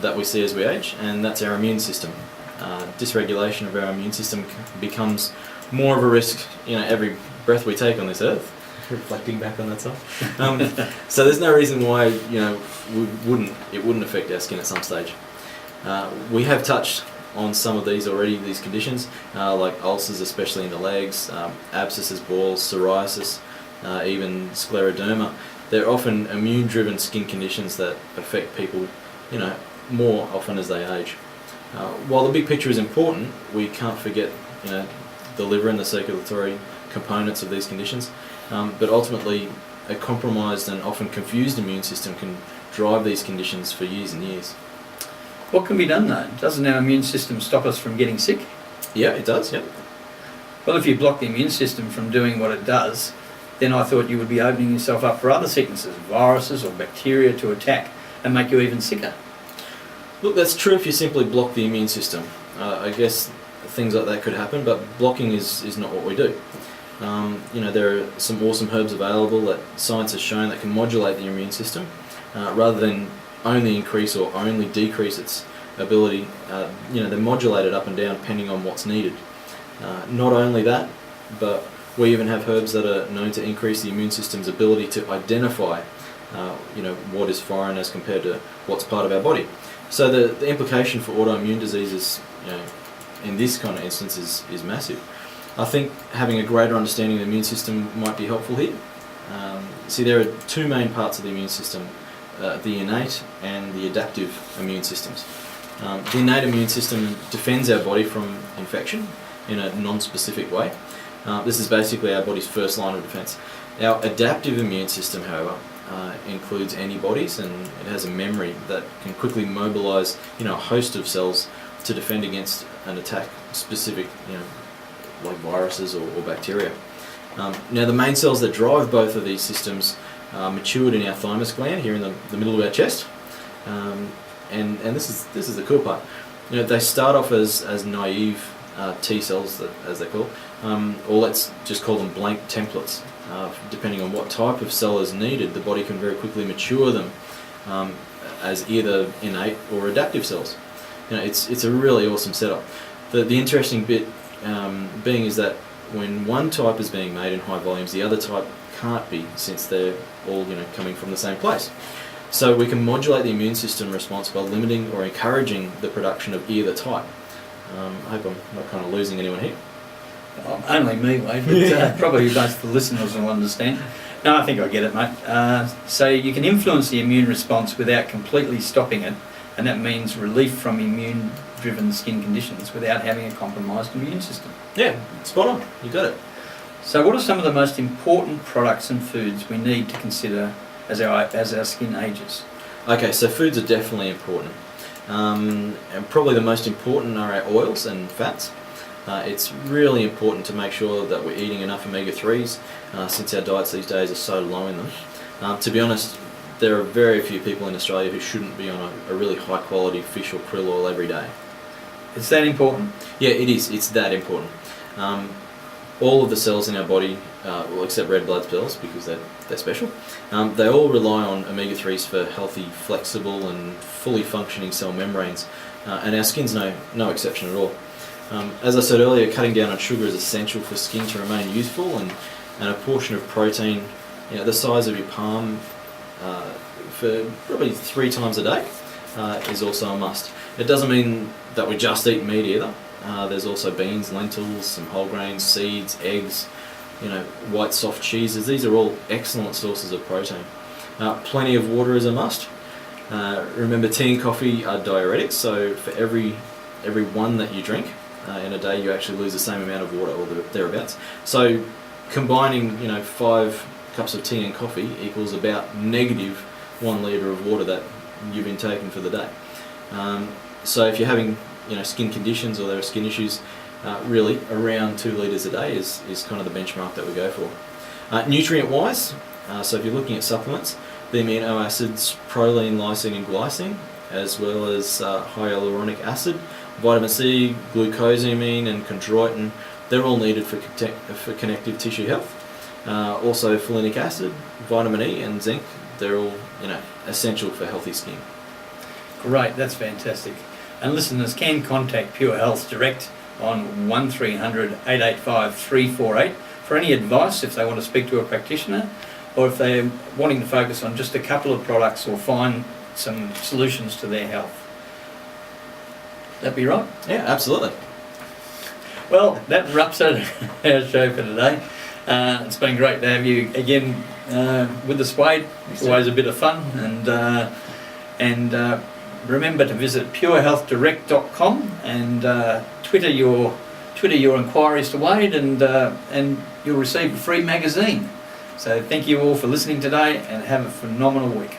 That we see as we age, and that's our immune system. Dysregulation of our immune system becomes more of a risk, every breath we take on this earth. Reflecting back on that side. So there's no reason why, it wouldn't affect our skin at some stage. We have touched on some of these already, these conditions, like ulcers, especially in the legs, abscesses, boils, psoriasis, even scleroderma. They're often immune-driven skin conditions that affect people, more often as they age. While the big picture is important, we can't forget, the liver and the circulatory components of these conditions. But ultimately, a compromised and often confused immune system can drive these conditions for years and years. What can be done though? Doesn't our immune system stop us from getting sick? Yeah, it does, yeah. Well, if you block the immune system from doing what it does, then I thought you would be opening yourself up for other sicknesses, viruses or bacteria to attack and make you even sicker. Look, that's true if you simply block the immune system. I guess things like that could happen, but blocking is not what we do. There are some awesome herbs available that science has shown that can modulate the immune system rather than only increase or only decrease its ability. They modulate it up and down depending on what's needed. Not only that, but we even have herbs that are known to increase the immune system's ability to identify what is foreign as compared to what's part of our body. So the implication for autoimmune diseases, in this kind of instance is massive. I think having a greater understanding of the immune system might be helpful here. See, there are two main parts of the immune system, the innate and the adaptive immune systems. The innate immune system defends our body from infection in a non-specific way. This is basically our body's first line of defense. Our adaptive immune system, however, includes antibodies, and it has a memory that can quickly mobilize, a host of cells to defend against an attack specific, like viruses or bacteria. Now, the main cells that drive both of these systems are matured in our thymus gland here in the middle of our chest, and this is the cool part. They start off as naive T cells, as they're called, or let's just call them blank templates. Depending on what type of cell is needed, the body can very quickly mature them as either innate or adaptive cells. It's a really awesome setup. The interesting bit being is that when one type is being made in high volumes, the other type can't be, since they're all coming from the same place. So we can modulate the immune system response by limiting or encouraging the production of either type. I hope I'm not kind of losing anyone here. Well, only me, Wade, but probably most of the listeners will understand. No, I think I get it, mate. So you can influence the immune response without completely stopping it, and that means relief from immune-driven skin conditions without having a compromised immune system. Yeah, spot on. You got it. So what are some of the most important products and foods we need to consider as our skin ages? Okay, so foods are definitely important. And probably the most important are our oils and fats. It's really important to make sure that we're eating enough omega-3s since our diets these days are so low in them. To be honest, there are very few people in Australia who shouldn't be on a really high quality fish or krill oil every day. It's that important? Yeah, it is. It's that important. All of the cells in our body, well, except red blood cells because they're special, they all rely on omega-3s for healthy, flexible and fully functioning cell membranes, and our skin's no exception at all. As I said earlier, cutting down on sugar is essential for skin to remain youthful, and a portion of protein, the size of your palm, for probably 3 times a day, is also a must. It doesn't mean that we just eat meat either. There's also beans, lentils, some whole grains, seeds, eggs, white soft cheeses. These are all excellent sources of protein. Plenty of water is a must. Remember, tea and coffee are diuretics, so for every one that you drink in a day, you actually lose the same amount of water, or thereabouts. So combining 5 cups of tea and coffee equals about negative 1 litre of water that you've been taking for the day. So if you're having skin conditions or there are skin issues, really around 2 litres a day is kind of the benchmark that we go for. Nutrient wise, so if you're looking at supplements, the amino acids proline, lysine and glycine, as well as hyaluronic acid, Vitamin C, glucosamine and chondroitin, they're all needed for connective tissue health. Also folinic acid, vitamin E and zinc, they're all essential for healthy skin. Great, that's fantastic. And listeners can contact Pure Health direct on 1300 885 348 for any advice if they want to speak to a practitioner, or if they're wanting to focus on just a couple of products or find some solutions to their health. That be right? Yeah, absolutely. Well, that wraps up our show for today. It's been great to have you again with us, Wade. It's always a bit of fun, and remember to visit purehealthdirect.com and Twitter your inquiries to Wade, and you'll receive a free magazine. So thank you all for listening today, and have a phenomenal week.